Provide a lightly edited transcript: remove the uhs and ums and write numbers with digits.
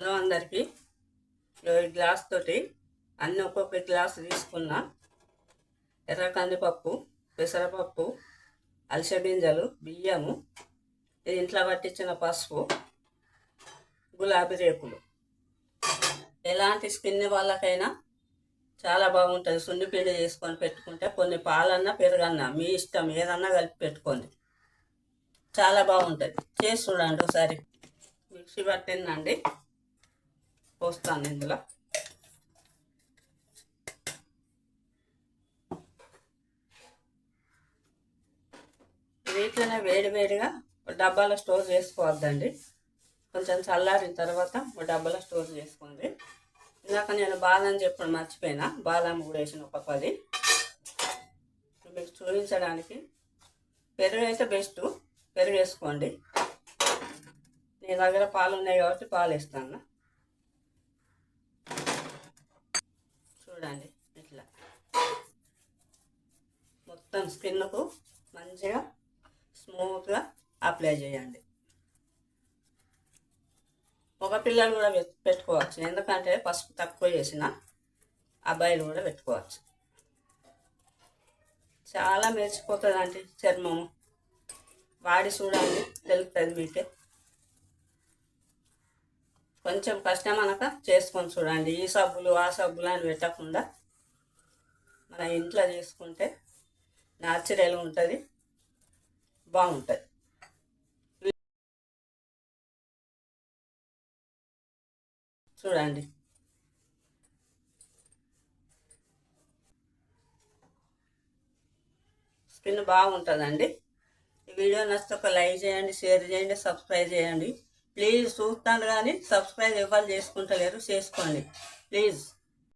Hello అందరికీ. ఈ glass తోటి అన్నీ ఒక్కొక్క గ్లాస్ తీసుకున్నా. ఎర్ర కందిపప్పు, పెసరపప్పు, అలస గింజలు, బియ్యము, ఇది ఇంట్లో పట్టించిన పసుపు, గులాబీ రేకులు. ఎలాంటి స్కిన్ వాళ్ళకైనా చాలా బాగుంటుంది. సున్నిపిండి చేసుకొని పెట్టుకుంటే కొన్ని పాలన్నా పెరుగన్నా మీ ఇష్టం ఏదన్నా కలిపి పెట్టుకోండి, చాలా బాగుంటుంది. చేసి చూడండి ఒకసారి. మిక్సీ పట్టిందండి, పోస్తాను ఇందులో. వీటిలోనే వేడివేడిగా డబ్బాలో స్టోర్ చేసుకోవద్దండి. కొంచెం చల్లారిన తర్వాత ఒక డబ్బాలో స్టోర్ చేసుకోండి. ఇందాక నేను బాదం చెప్పడం మర్చిపోయినా, బాదం కూడా వేసిన ఒక 10 మీకు చూపించడానికి. పెరుగు అయితే బెస్ట్, పెరుగు వేసుకోండి. నీ దగ్గర పాలు ఉన్నాయి కాబట్టి పాలు వేస్తాను. చూడండి, ఇట్లా మొత్తం స్కిన్కు మంచిగా స్మూత్గా అప్లై చేయండి. ఒక పిల్లలు కూడా పెట్టుకోవచ్చు, ఎందుకంటే పసుపు తక్కువ చేసిన అబ్బాయిలు కూడా పెట్టుకోవచ్చు. చాలా మెరిచిపోతుందండి చర్మము. వాడి చూడండి, తెలుస్తుంది మీకే. కొంచెం కష్టం అనక చేసుకొని చూడండి. ఈ సబ్బులు ఆ సబ్బులు అని పెట్టకుండా మన ఇంట్లో చేసుకుంటే న్యాచురల్గా ఉంటుంది, బాగుంటుంది. చూడండి, స్కిన్ బాగుంటుందండి. ఈ వీడియో నచ్చితే ఒక లైక్ చేయండి, షేర్ చేయండి, సబ్స్క్రైబ్ చేయండి. ప్లీజ్. చూస్తాను కానీ సబ్స్క్రైబ్ ఎవరు చేసుకుంటలేరు, చేసుకోండి ప్లీజ్.